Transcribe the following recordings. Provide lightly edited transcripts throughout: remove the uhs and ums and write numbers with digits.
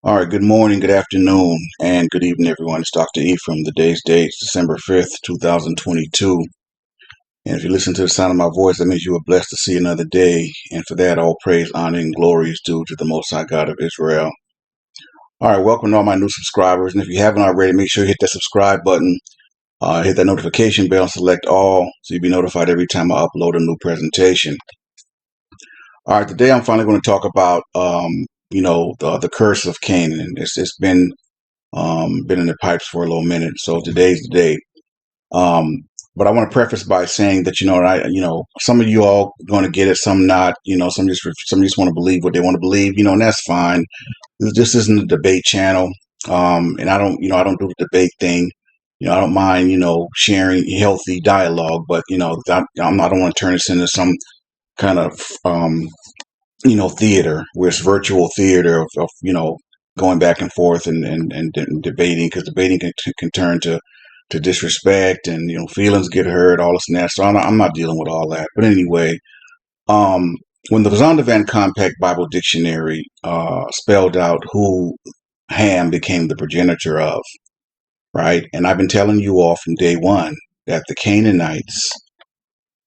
All right, good morning, good afternoon, and good evening, everyone. It's Dr. Ephraim. The day's date, December 5th, 2022. And if you listen to the sound of my voice, that means you are blessed to see another day. And for that, all praise, honor, and glory is due to the Most High God of Israel. All right, welcome to all my new subscribers. And if you haven't already, make sure you hit that subscribe button, hit that notification bell, select all, so you'll be notified every time I upload a new presentation. All right, today I'm finally going to talk about, the curse of Canaan. It's been in the pipes for a little minute, so today's the day. Um, but I want to preface by saying that some of you all going to get it, some not. Some just want to believe what they want to believe, and that's fine. This isn't a debate channel, and I don't do the debate thing. I don't mind sharing healthy dialogue, but I don't want to turn this into some kind of theater where it's virtual theater of going back and forth and debating, because debating can turn to disrespect, and feelings get hurt, all this and that. So I'm not dealing with all that. But anyway, when the Zondervan Compact Bible Dictionary spelled out who Ham became the progenitor of, right? And I've been telling you all from day one that the Canaanites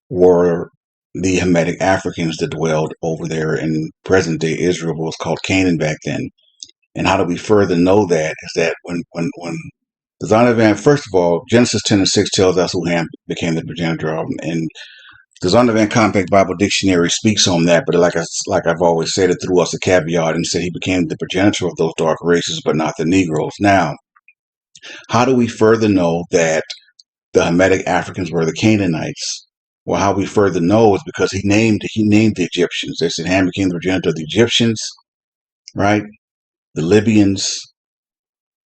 were the Hamitic Africans that dwelled over there in present day Israel. Was called Canaan back then. And how do we further know that? Is that when the Zondervan, first of all, Genesis 10:6 tells us who Ham became the progenitor of, and the Zondervan Compact Bible Dictionary speaks on that. But like I've always said, it threw us a caveat and said he became the progenitor of those dark races, but not the Negroes. Now, how do we further know that the Hamitic Africans were the Canaanites? Well, how we further know is because he named the Egyptians. They said Ham became the progenitor of the Egyptians, right? The Libyans,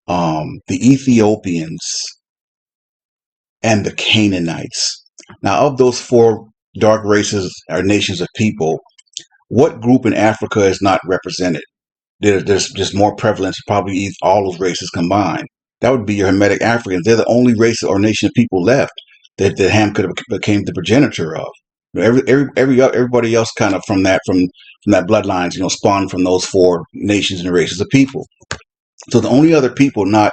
the Ethiopians, and the Canaanites. Now, of those four dark races or nations of people, what group in Africa is not represented? There's just more prevalence, probably all those races combined. That would be your Hamitic Africans. They're the only race or nation of people left that Ham could have became the progenitor of. Everybody else kind of from that bloodlines, spawned from those four nations and races of people. So the only other people not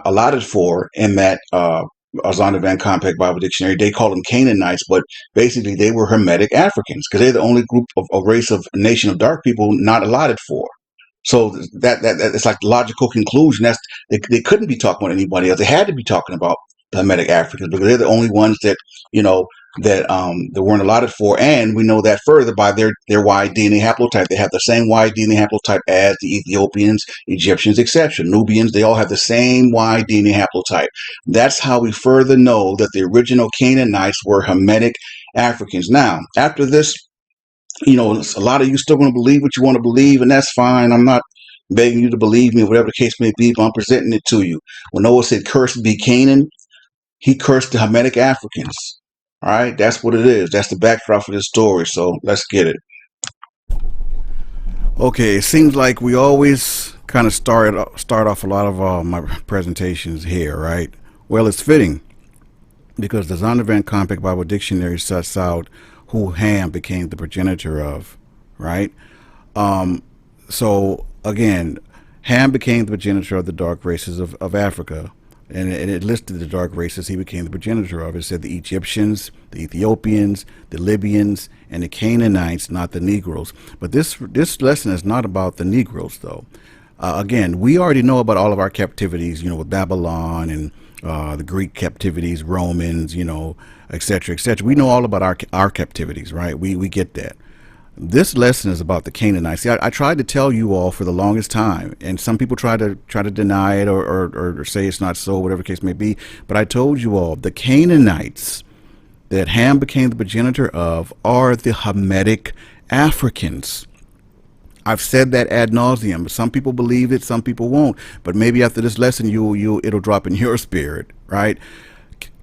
allotted for in that Zondervan Compact Bible Dictionary, they call them Canaanites, but basically they were Hamitic Africans, because they're the only group of a race of a nation of dark people not allotted for. So that it's like the logical conclusion. They couldn't be talking about anybody else. They had to be talking about the Hamitic Africans, because they're the only ones that weren't allotted for. And we know that further by their Y DNA haplotype. They have the same Y DNA haplotype as the Ethiopians, Egyptians, etc. Nubians. They all have the same Y DNA haplotype. That's how we further know that the original Canaanites were Hamitic Africans. Now, after this, a lot of you still going to believe what you want to believe, and that's fine. I'm not begging you to believe me, whatever the case may be, but I'm presenting it to you. When Noah said, "Cursed be Canaan," he cursed the Hamitic Africans. All right, that's what it is. That's the backdrop for this story. So let's get it. Okay, it seems like we always kind of start off a lot of my presentations here, right? Well, it's fitting, because the Zondervan Compact Bible Dictionary sets out who Ham became the progenitor of, right? So again, Ham became the progenitor of the dark races of Africa, and it listed the dark races he became the progenitor of. It said the Egyptians, the Ethiopians, the Libyans, and the Canaanites, not the Negroes. But this lesson is not about the Negroes, though. Again, we already know about all of our captivities, with Babylon and the Greek captivities, Romans, et cetera, et cetera. We know all about our captivities, right? We get that. This lesson is about the Canaanites. See, I tried to tell you all for the longest time, and some people try to deny it or say it's not so, whatever the case may be. But I told you all, the Canaanites that Ham became the progenitor of are the Hamitic Africans. I've said that ad nauseum. Some people believe it, some people won't. But maybe after this lesson, it'll drop in your spirit, right?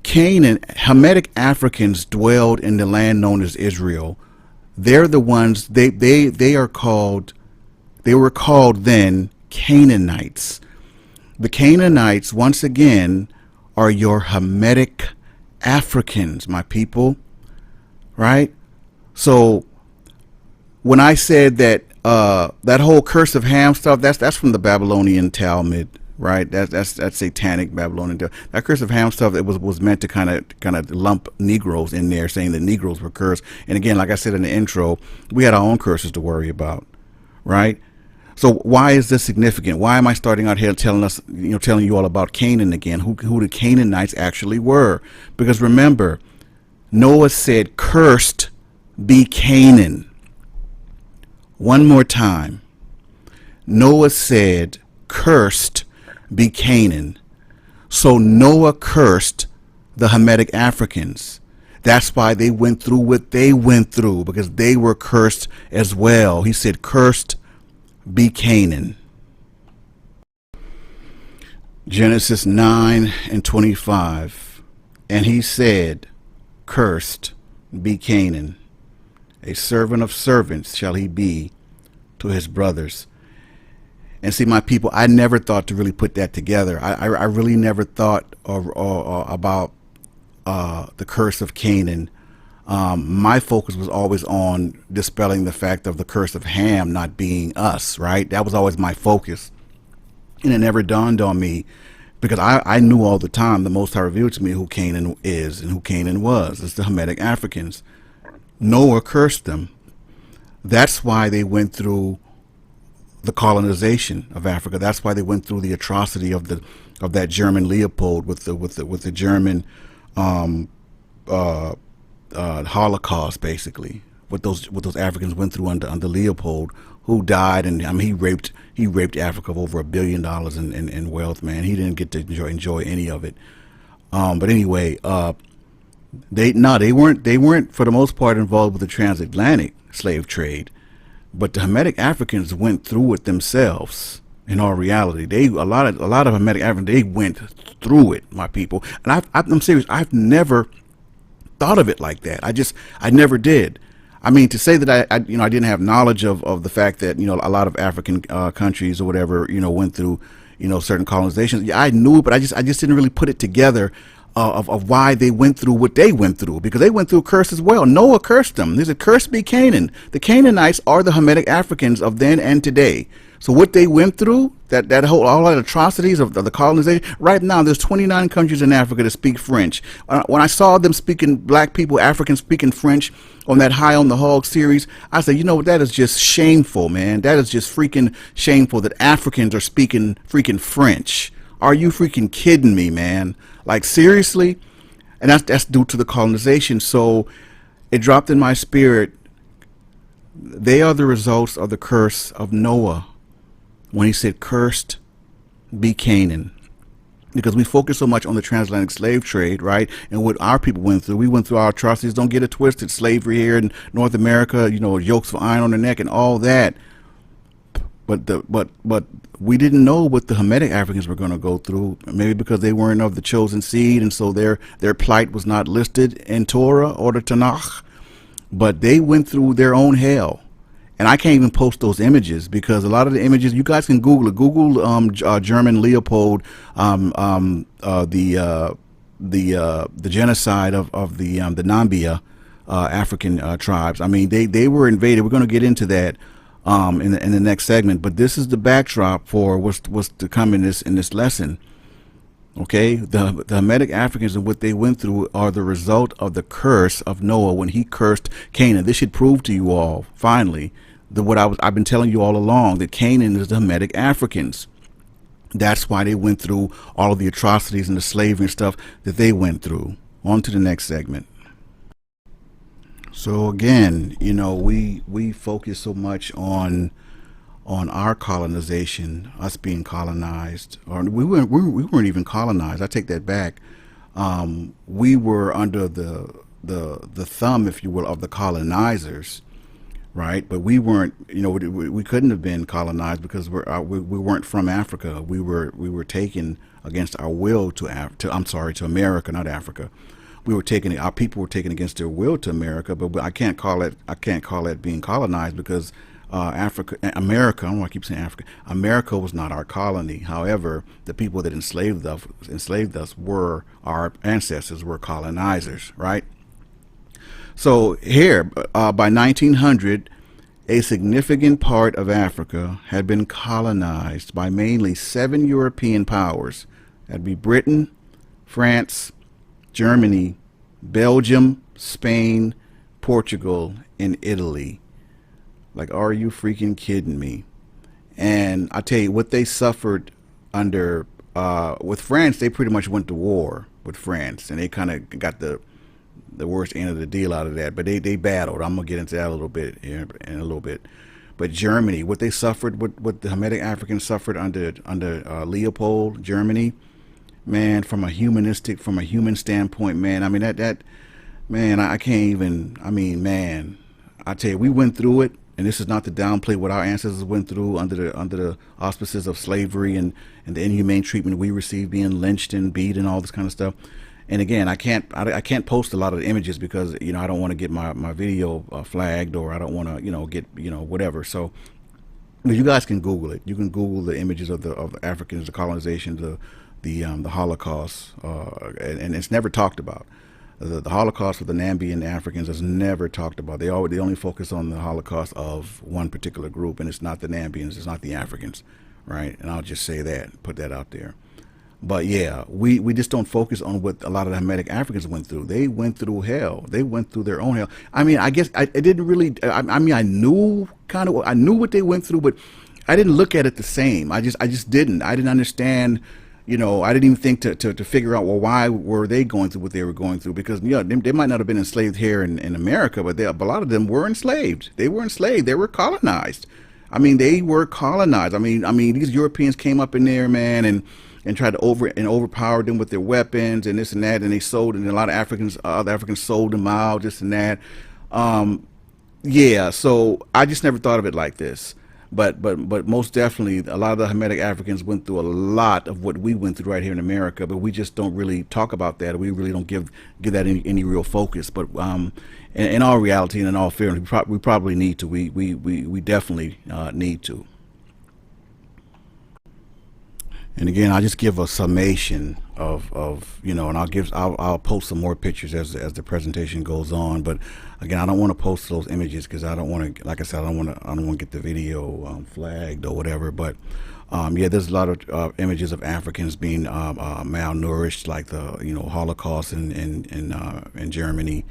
Canaan, Hamitic Africans dwelled in the land known as Israel. They're the ones, they were called then Canaanites. The Canaanites, once again, are your Hamitic Africans, my people, right? So when I said that that whole Curse of Ham stuff, that's from the Babylonian Talmud, right? That's satanic Babylonian. That Curse of Ham stuff, it was meant to kind of lump Negroes in there, saying that Negroes were cursed. And again, like I said in the intro, we had our own curses to worry about, right? So why is this significant? Why am I starting out here telling you all about Canaan again? Who the Canaanites actually were? Because remember, Noah said, "Cursed be Canaan." One more time. Noah said, "Cursed be Canaan." So Noah cursed the Hamitic Africans. That's why they went through what they went through, because they were cursed as well. He said, "Cursed be Canaan." Genesis 9:25. And he said, "Cursed be Canaan. A servant of servants shall he be to his brothers." And see, my people, I never thought to really put that together. I really never thought about the curse of Canaan. My focus was always on dispelling the fact of the curse of Ham not being us, right? That was always my focus. And it never dawned on me, because I knew all the time the Most High revealed to me who Canaan is and who Canaan was. It's the Hamitic Africans. Noah cursed them. That's why they went through the colonization of Africa. That's why they went through the atrocity of that German Leopold with the German Holocaust, basically. What those Africans went through under Leopold, who died, and I mean he raped Africa of over $1 billion in wealth, man. He didn't get to enjoy any of it. But anyway, they weren't for the most part involved with the transatlantic slave trade, but the Hamitic Africans went through it themselves. In all reality, a lot of Hamitic Africans, they went through it, my people. And I'm serious. I've never thought of it like that. I never did. I mean, to say that I didn't have knowledge of the fact that a lot of African countries or whatever went through certain colonizations. Yeah, I knew, but I just didn't really put it together of why they went through what they went through, because they went through a curse as well. Noah cursed them. There's a curse be Canaan. The Canaanites are the Hamitic Africans of then and today. So what they went through, all that atrocities of the colonization. Right now, there's 29 countries in Africa that speak French. When I saw them speaking, black people, Africans speaking French on that High on the Hog series, I said, what? That is just shameful, man. That is just freaking shameful that Africans are speaking freaking French. Are you freaking kidding me, man? Like, seriously? And that's due to the colonization. So it dropped in my spirit. They are the results of the curse of Noah, when he said, "Cursed be Canaan." Because we focus so much on the transatlantic slave trade, right? And what our people went through. We went through our atrocities. Don't get it twisted. Slavery here in North America, yokes of iron on their neck and all that. But we didn't know what the Hamitic Africans were going to go through. Maybe because they weren't of the chosen seed, and so their plight was not listed in Torah or the Tanakh. But they went through their own hell. And I can't even post those images, because a lot of the images, you guys can Google it. Google German Leopold, the genocide of the Nambia African tribes. I mean, they were invaded. We're going to get into that in the next segment. But this is the backdrop for what's to come in this lesson. Okay, the Hamitic Africans and what they went through are the result of the curse of Noah when he cursed Canaan. This should prove to you all, finally, what I've been telling you all along, that Canaan is the Hamitic Africans. That's why they went through all of the atrocities and the slavery and stuff that they went through. On to the next segment. So again, we focus so much on our colonization, us being colonized, or we weren't even colonized. I take that back. We were under the thumb, if you will, of the colonizers, right? But we weren't. We couldn't have been colonized because we weren't from Africa. We were taken against our will to America, not Africa. Our people were taken against their will to America, but I can't call it being colonized, because America, I don't know why I keep saying Africa. America was not our colony. However, the people that enslaved us were our ancestors, were colonizers, right? So here, by 1900, A significant part of Africa had been colonized by mainly 7 European powers. That'd be Britain, France, Germany, Belgium, Spain, Portugal, and Italy. Like, are you freaking kidding me? And I tell you what they suffered under with France. They pretty much went to war with France, and they kind of got the worst end of the deal out of that. But they battled. I'm gonna get into that a little bit here in a little bit. But Germany, what they suffered, what the Hamitic Africans suffered under Leopold, Germany, man, from a human standpoint, man. I mean that man, I can't even. I mean, man, I tell you, we went through it. And this is not to downplay what our ancestors went through under the auspices of slavery and the inhumane treatment we received, being lynched and beat and all this kind of stuff. And again, I can't post a lot of the images because I don't want to get my video flagged, or I don't want to get whatever. So, but you guys can Google it. You can Google the images of the Africans, the colonization, the Holocaust, and it's never talked about. The Holocaust for the Nambian Africans is never talked about. They only focus on the Holocaust of one particular group, and it's not the Nambians, it's not the Africans, right? And I'll just say that, put that out there. But yeah, we just don't focus on what a lot of the Hamitic Africans went through. They went through hell. They went through their own hell. I mean, I guess I didn't really. I mean, I knew what they went through, but I didn't look at it the same. I just didn't. I didn't understand. I didn't even think to figure out, well, why were they going through what they were going through? Because they might not have been enslaved here in America, but a lot of them were enslaved. They were enslaved. They were colonized. I mean, they were colonized. I mean, these Europeans came up in there, man, and tried to overpower them with their weapons and this and that, and they sold, and a lot of other Africans sold them out, this and that. Yeah, so I just never thought of it like this. But most definitely, a lot of the Hamitic Africans went through a lot of what we went through right here in America, but we just don't really talk about that. We really don't give that any real focus. But in all reality and in all fairness, we probably need to. We definitely need to. And again, I'll just give a summation of and I'll post some more pictures as the presentation goes on. But again, I don't want to post those images because I don't want to, like I said, I don't want to get the video flagged or whatever. But yeah, there's a lot of images of Africans being malnourished, like the Holocaust in Germany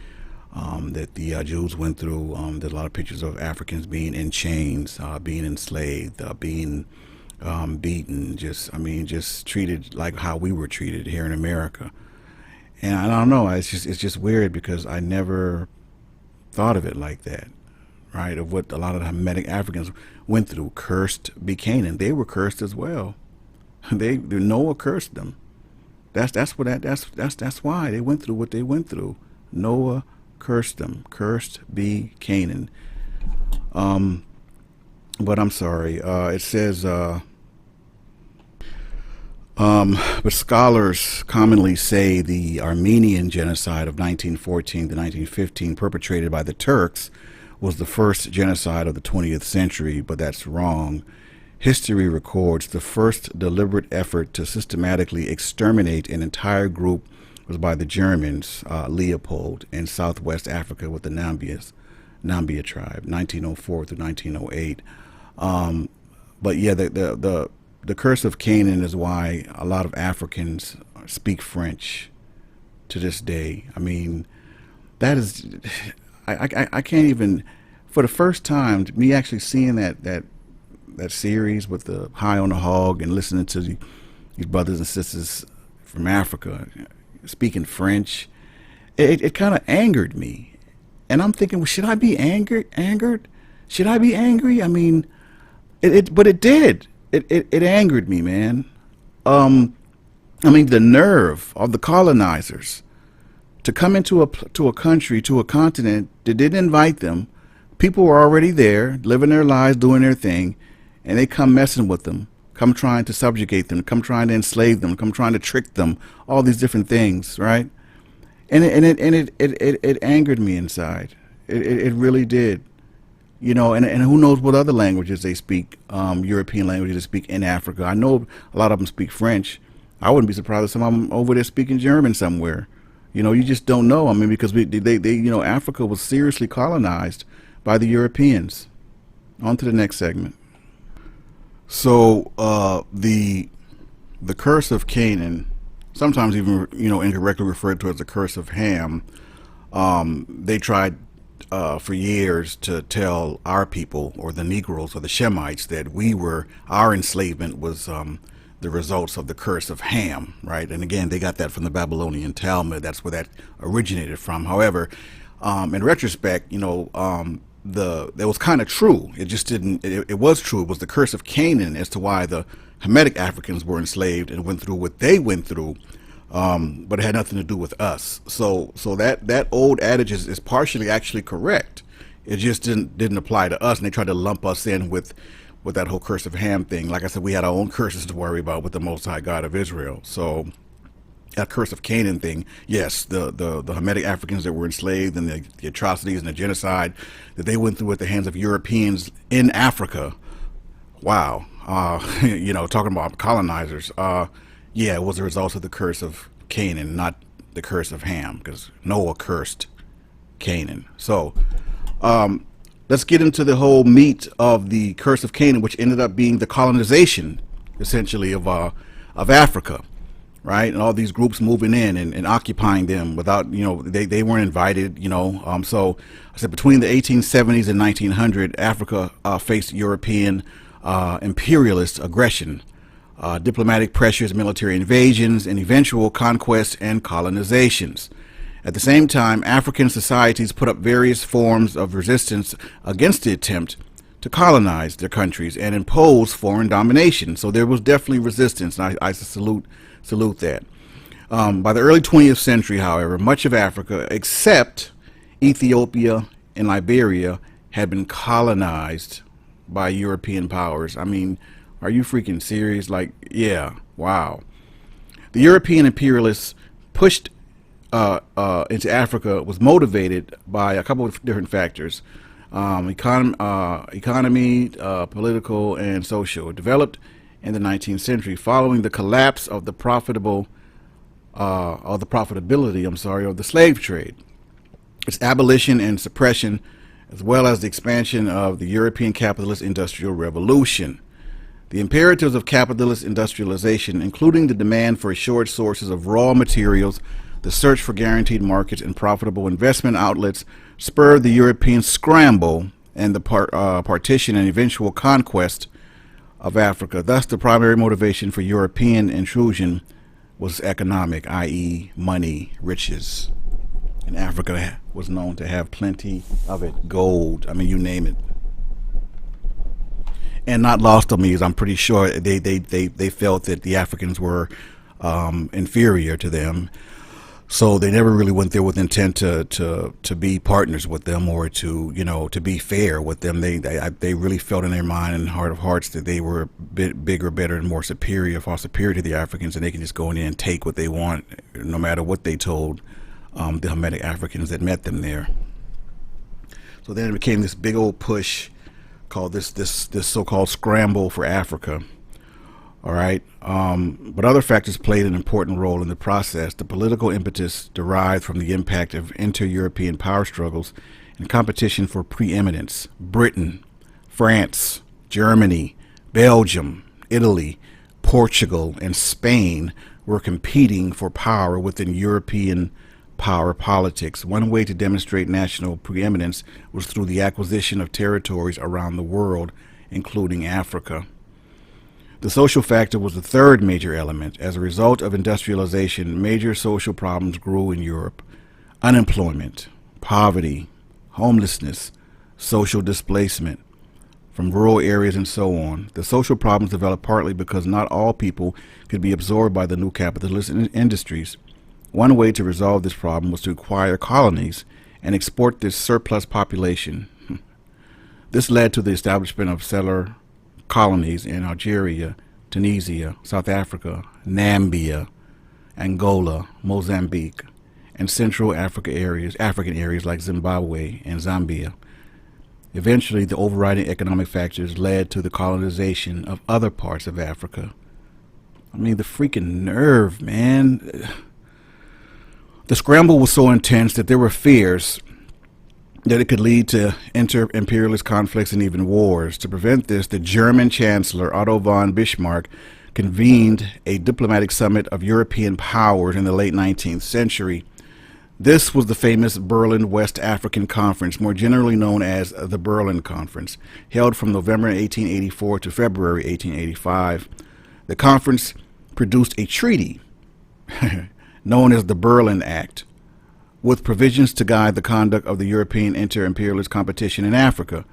that the Jews went through. There's a lot of pictures of Africans being in chains, being enslaved, being beaten, just treated like how we were treated here in America. And I don't know, it's just weird because I never thought of it like that, right? Of what a lot of the Hamitic Africans went through. Cursed Canaan, they were cursed as well. Noah cursed them. That's why they went through what they went through. Noah cursed them. Cursed be Canaan. But I'm sorry. It says, but scholars commonly say the Armenian genocide of 1914 to 1915 perpetrated by the Turks was the first genocide of the 20th century, but that's wrong. History records the first deliberate effort to systematically exterminate an entire group was by the Germans, Leopold, in southwest Africa with the Nambia tribe, 1904 through 1908. But yeah, the Curse of Canaan is why a lot of Africans speak French to this day. I mean, that is, I can't even, for the first time, me actually seeing that series with the High on the Hog and listening to these brothers and sisters from Africa speaking French, it kind of angered me. And I'm thinking, well, should I be angered? Should I be angry? I mean, but it did. It angered me, man. I mean, the nerve of the colonizers to come into a country, to a continent that didn't invite them. People were already there, living their lives, doing their thing, and they come messing with them, come trying to subjugate them, come trying to enslave them, come trying to trick them, all these different things, right? And it angered me inside. It really did. And who knows what other languages they speak, European languages they speak in Africa. I know a lot of them speak French. I wouldn't be surprised if some of them over there speaking German somewhere. You just don't know. I mean, because Africa was seriously colonized by the Europeans. On to the next segment. So the curse of Canaan, sometimes even incorrectly referred to as the curse of Ham, they tried for years to tell our people, or the Negroes or the Shemites, that our enslavement was the results of the curse of Ham, right? And again, they got that from the Babylonian Talmud. That's where that originated from. However, in retrospect, it was kind of true. It just didn't. It was true. It was the curse of Canaan as to why the Hamitic Africans were enslaved and went through what they went through. But it had nothing to do with us. So that old adage is partially actually correct. It just didn't apply to us, and they tried to lump us in with that whole curse of Ham thing. Like I said, we had our own curses to worry about with the Most High God of Israel. So that curse of Canaan thing, yes, the Hamitic Africans that were enslaved, and the atrocities and the genocide that they went through at the hands of Europeans in Africa. Wow. Talking about colonizers. Yeah, it was a result of the curse of Canaan, not the curse of Ham, because Noah cursed Canaan. So let's get into the whole meat of the curse of Canaan, which ended up being the colonization, essentially, of Africa, right? And all these groups moving in and occupying them without, they weren't invited, So I said between the 1870s and 1900, Africa faced European imperialist aggression, diplomatic pressures, military invasions, and eventual conquests and colonizations. At the same time, African societies put up various forms of resistance against the attempt to colonize their countries and impose foreign domination. So there was definitely resistance, and I salute that. By the early 20th century, however, much of Africa, except Ethiopia and Liberia, had been colonized by European powers. I mean, are you freaking serious? Like, yeah, wow. The European imperialists pushed into Africa was motivated by a couple of different factors: economy, political, and social. Developed in the 19th century following the collapse of the profitability of the slave trade, its abolition and suppression, as well as the expansion of the European capitalist industrial revolution. The imperatives of capitalist industrialization, including the demand for assured sources of raw materials, the search for guaranteed markets and profitable investment outlets, spurred the European scramble and the partition and eventual conquest of Africa. Thus, the primary motivation for European intrusion was economic, i.e., money, riches. And Africa was known to have plenty of it, gold, I mean, you name it. And not lost on me is I'm pretty sure they felt that the Africans were inferior to them. So they never really went there with intent to be partners with them, or to be fair with them. They really felt in their mind and heart of hearts that they were a bit bigger, better, and more superior, far superior to the Africans, and they can just go in there and take what they want, no matter what they told the Hamitic Africans that met them there. So then it became this big old push called this so-called scramble for Africa. All right. But other factors played an important role in the process. The political impetus derived from the impact of inter-European power struggles and competition for preeminence. Britain, France, Germany, Belgium, Italy, Portugal, and Spain were competing for power within European power politics. One way to demonstrate national preeminence was through the acquisition of territories around the world, including Africa. The social factor was the third major element. As a result of industrialization, major social problems grew in Europe: unemployment, poverty, homelessness, social displacement from rural areas, and so on. The social problems developed partly because not all people could be absorbed by the new capitalist industries. One way to resolve this problem was to acquire colonies and export this surplus population. This led to the establishment of settler colonies in Algeria, Tunisia, South Africa, Namibia, Angola, Mozambique, and Central African areas like Zimbabwe and Zambia. Eventually, the overriding economic factors led to the colonization of other parts of Africa. I mean, the freaking nerve, man. The scramble was so intense that there were fears that it could lead to inter-imperialist conflicts and even wars. To prevent this, the German Chancellor Otto von Bismarck convened a diplomatic summit of European powers in the late 19th century. This was the famous Berlin West African Conference, more generally known as the Berlin Conference, held from November 1884 to February 1885. The conference produced a treaty known as the Berlin Act, with provisions to guide the conduct of the European inter-imperialist competition in Africa.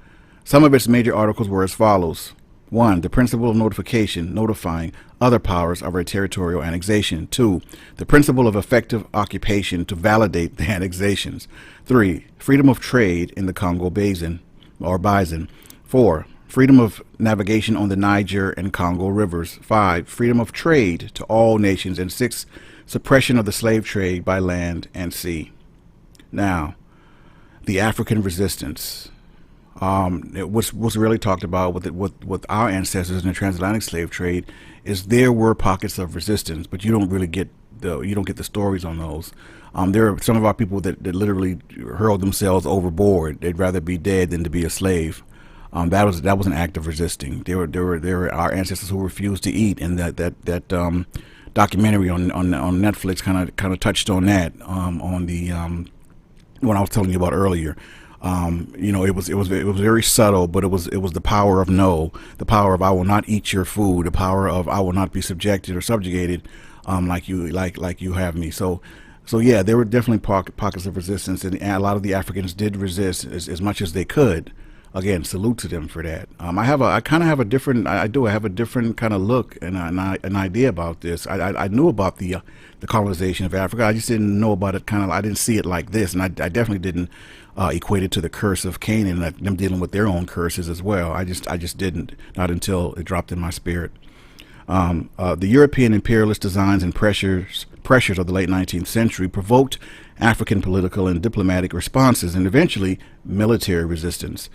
Some of its major articles were as follows. 1. The principle of notification, notifying other powers of a territorial annexation. 2. The principle of effective occupation to validate the annexations. 3. Freedom of trade in the Congo Basin, or Bison. 4. Freedom of navigation on the Niger and Congo rivers. 5. Freedom of trade to all nations. And 6. Suppression of the slave trade by land and sea. Now, the African resistance. It was really talked about with our ancestors in the transatlantic slave trade is there were pockets of resistance, but you don't really get the stories on those. There are some of our people that literally hurled themselves overboard. They'd rather be dead than to be a slave. That was an act of resisting. There were our ancestors who refused to eat, and that documentary on Netflix kind of touched on that on the one I was telling you about earlier. It was very subtle, but it was the power of no, the power of I will not eat your food, the power of I will not be subjected or subjugated, like you have me. So yeah, there were definitely pockets of resistance, and a lot of the Africans did resist as much as they could. Again, salute to them for that. I have a different kind of look and an idea about this. I knew about the colonization of Africa. I just didn't know about it. I didn't see it like this, and I definitely didn't equate it to the curse of Canaan, like them dealing with their own curses as well. I just didn't, not until it dropped in my spirit. The European imperialist designs and pressures of the late 19th century provoked African political and diplomatic responses and eventually military resistance.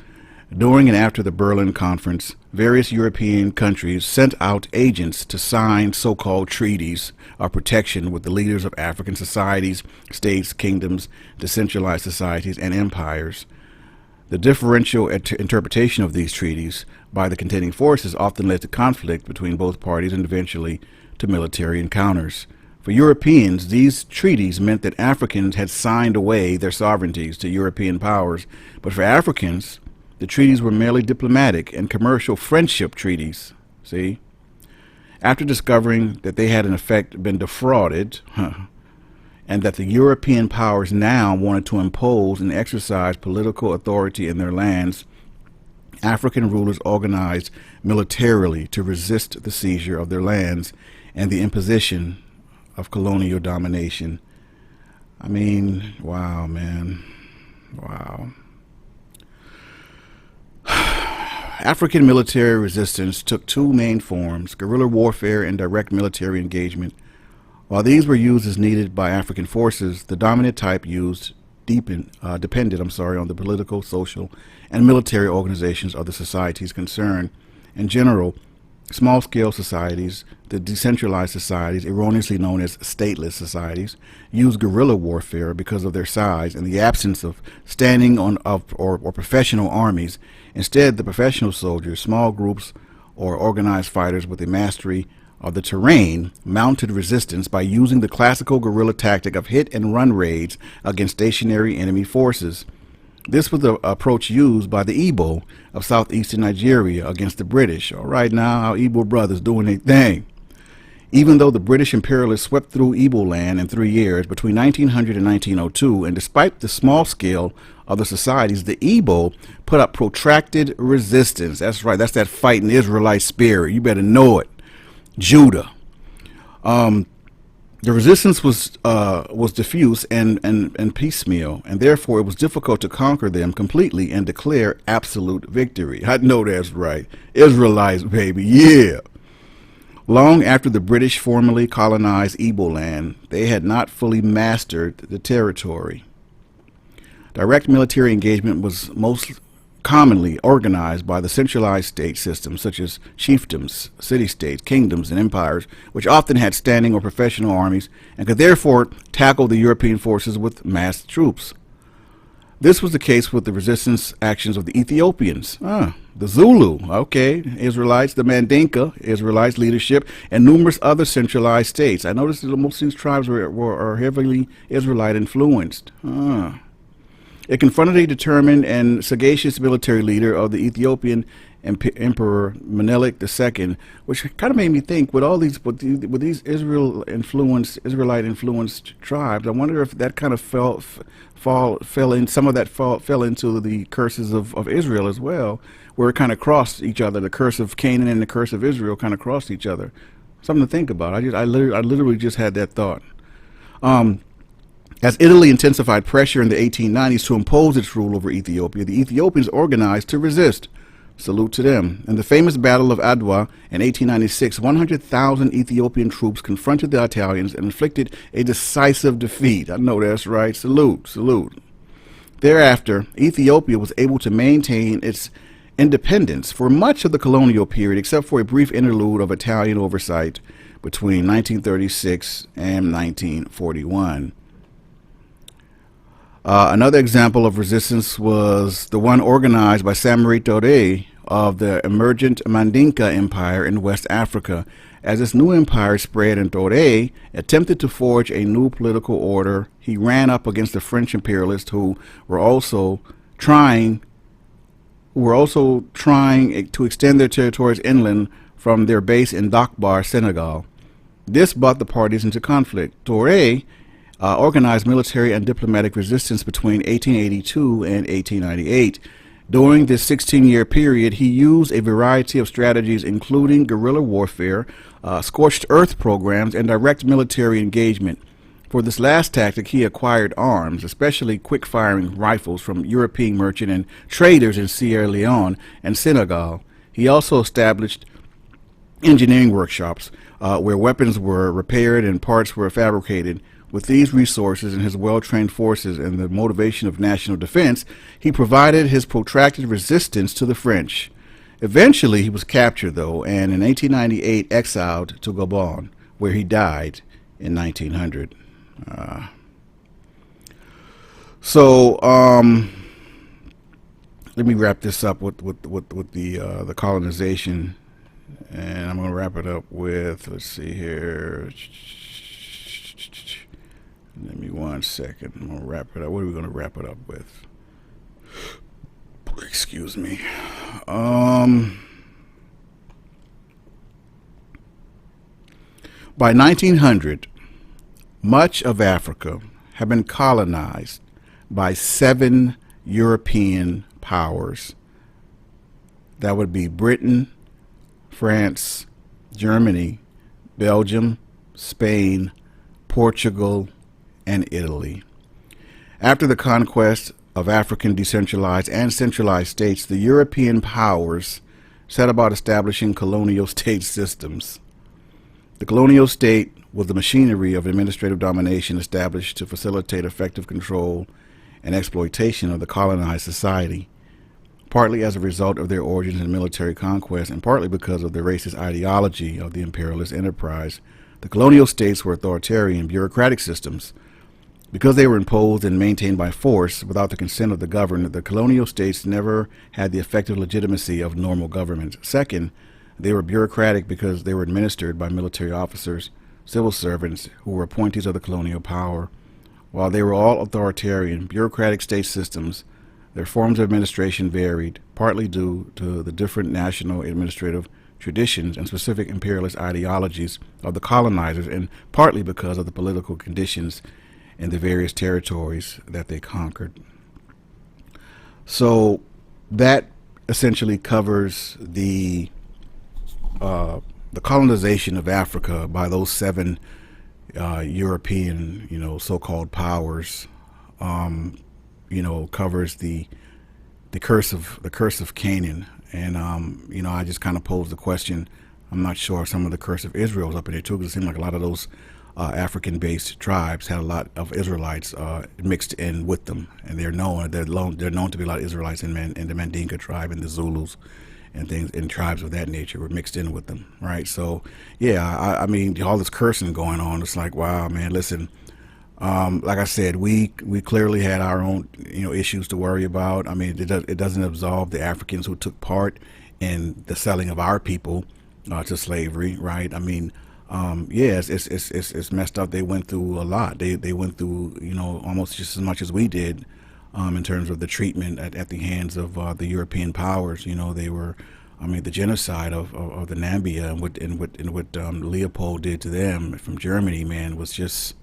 During and after the Berlin Conference, various European countries sent out agents to sign so-called treaties of protection with the leaders of African societies, states, kingdoms, decentralized societies, and empires. The differential interpretation of these treaties by the contending forces often led to conflict between both parties and eventually to military encounters. For Europeans, these treaties meant that Africans had signed away their sovereignties to European powers, but for Africans, the treaties were merely diplomatic and commercial friendship treaties. See? After discovering that they had in effect been defrauded, and that the European powers now wanted to impose and exercise political authority in their lands, African rulers organized militarily to resist the seizure of their lands and the imposition of colonial domination. I mean, wow, man. Wow. African military resistance took two main forms, guerrilla warfare and direct military engagement. While these were used as needed by African forces, the dominant type depended on the political, social, and military organizations of the societies concerned. In general, small-scale societies, the decentralized societies, erroneously known as stateless societies, use guerrilla warfare because of their size and the absence of standing or professional armies. Instead, the professional soldiers, small groups, or organized fighters with a mastery of the terrain, mounted resistance by using the classical guerrilla tactic of hit-and-run raids against stationary enemy forces. This was the approach used by the Igbo of southeastern Nigeria against the British. All right, now our Igbo brothers doing their thing. Even though the British imperialists swept through Igbo land in 3 years between 1900 and 1902, and despite the small scale of the societies, the Igbo put up protracted resistance. That's right, that's that fighting Israelite spirit. You better know it. Judah. The resistance was diffuse and piecemeal, and therefore it was difficult to conquer them completely and declare absolute victory. I know that's right. Israelites, baby, yeah. Long after the British formally colonized Igbo land, they had not fully mastered the territory. Direct military engagement was most commonly organized by the centralized state systems such as chiefdoms, city-states, kingdoms, and empires, which often had standing or professional armies and could therefore tackle the European forces with massed troops. This was the case with the resistance actions of the Ethiopians, the Zulu, Israelites, the Mandinka, Israelites leadership, and numerous other centralized states. I noticed that most of these tribes are heavily Israelite influenced. It confronted a determined and sagacious military leader of the Ethiopian Emperor Menelik II, which kind of made me think with these Israelite influenced tribes. I wonder if that kind of fell into the curses of Israel as well, where it kind of crossed each other. The curse of Canaan and the curse of Israel kind of crossed each other. Something to think about. I literally just had that thought. As Italy intensified pressure in the 1890s to impose its rule over Ethiopia, the Ethiopians organized to resist. Salute to them. In the famous Battle of Adwa in 1896, 100,000 Ethiopian troops confronted the Italians and inflicted a decisive defeat. I know that's right. Salute, salute. Thereafter, Ethiopia was able to maintain its independence for much of the colonial period, except for a brief interlude of Italian oversight between 1936 and 1941. Another example of resistance was the one organized by Samari Touré of the emergent Mandinka Empire in West Africa. As this new empire spread and Touré attempted to forge a new political order, he ran up against the French imperialists who were also trying to extend their territories inland from their base in Dakar, Senegal. This brought the parties into conflict. Touré organized military and diplomatic resistance between 1882 and 1898. During this 16-year period, he used a variety of strategies, including guerrilla warfare, scorched earth programs, and direct military engagement. For this last tactic, he acquired arms, especially quick-firing rifles from European merchant and traders in Sierra Leone and Senegal. He also established engineering workshops where weapons were repaired and parts were fabricated. With these resources and his well-trained forces and the motivation of national defense, he provided his protracted resistance to the French. Eventually, he was captured, though, and in 1898 exiled to Gabon, where he died in 1900. Let me wrap this up with the colonization, and I'm going to wrap it up with, let's see here. Give me 1 second. I'm going to wrap it up. What are we going to wrap it up with? Excuse me. By 1900, much of Africa had been colonized by 7 European powers. That would be Britain, France, Germany, Belgium, Spain, Portugal, and Italy. After the conquest of African decentralized and centralized states, the European powers set about establishing colonial state systems. The colonial state was the machinery of administrative domination established to facilitate effective control and exploitation of the colonized society, partly as a result of their origins in military conquest and partly because of the racist ideology of the imperialist enterprise. The colonial states were authoritarian, bureaucratic systems. Because they were imposed and maintained by force without the consent of the governed, the colonial states never had the effective legitimacy of normal government. Second, they were bureaucratic because they were administered by military officers, civil servants who were appointees of the colonial power. While they were all authoritarian, bureaucratic state systems, their forms of administration varied, partly due to the different national administrative traditions and specific imperialist ideologies of the colonizers, and partly because of the political conditions in the various territories that they conquered. So that essentially covers the colonization of Africa by those 7 European, so-called powers. Covers the curse of Canaan, and I just kind of posed the question. I'm not sure if some of the curse of Israel is up in there too, because it seemed like a lot of those African-based tribes had a lot of Israelites mixed in with them, and they're known to be a lot of Israelites in the Mandinka tribe and the Zulus and things, and tribes of that nature were mixed in with them, right? So yeah, I mean, all this cursing going on, it's like, wow, man, listen, Like I said, we clearly had our own issues to worry about. I mean, it doesn't absolve the Africans who took part in the selling of our people to slavery, right? I mean, yeah, it's messed up. They went through a lot. They went through almost just as much as we did in terms of the treatment at the hands of the European powers. They were. I mean, the genocide of the Nambia and what Leopold did to them from Germany, man, was just.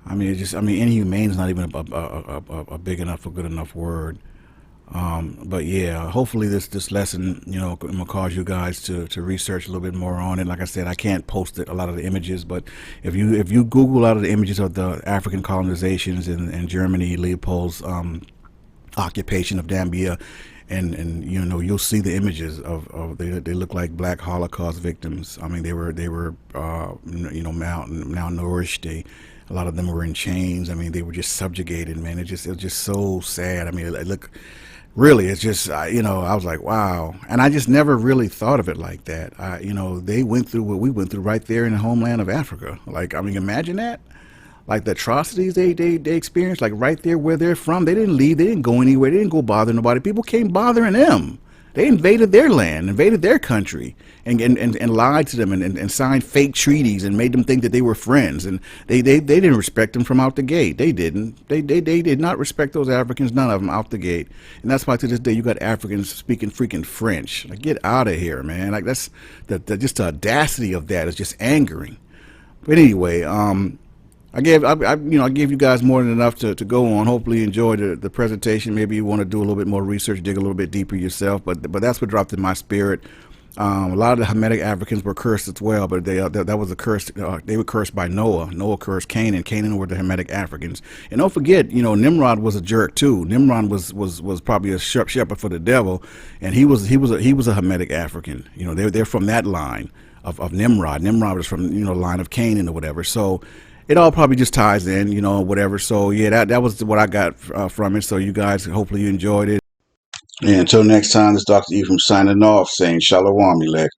I mean, inhumane is not even a big enough or good enough word. But yeah, hopefully this lesson, will cause you guys to research a little bit more on it. Like I said, I can't post a lot of the images, but if you Google a lot of the images of the African colonizations in Germany, Leopold's occupation of Zambia, and you'll see the images of they look like black Holocaust victims. I mean, they were malnourished. A lot of them were in chains. I mean, they were just subjugated, man. It was just so sad. I mean, really, it's just, I was like, wow. And I just never really thought of it like that. They went through what we went through right there in the homeland of Africa. Like, I mean, imagine that. Like the atrocities they experienced, like right there where they're from. They didn't leave. They didn't go anywhere. They didn't go bother nobody. People came bothering them. They invaded their land, invaded their country, and lied to them and signed fake treaties and made them think that they were friends. And they didn't respect them from out the gate. They didn't. They did not respect those Africans, none of them, out the gate. And that's why to this day you got Africans speaking freaking French. Like, get out of here, man. Like, that's just the audacity of that is just angering. But anyway, I gave you guys more than enough to go on. Hopefully you enjoyed the presentation. Maybe you want to do a little bit more research, dig a little bit deeper yourself. But that's what dropped in my spirit. A lot of the Hamitic Africans were cursed as well, but that was a curse. They were cursed by Noah. Noah cursed Canaan. Canaan were the Hamitic Africans. And don't forget, Nimrod was a jerk too. Nimrod was probably a shepherd for the devil, and he was a Hamitic African. They're from that line of Nimrod. Nimrod was from the line of Canaan or whatever. So it all probably just ties in, whatever. So yeah, that was what I got from it. So you guys, hopefully you enjoyed it. And until next time, this is Dr. Ephraim signing off, saying Shalom, elect.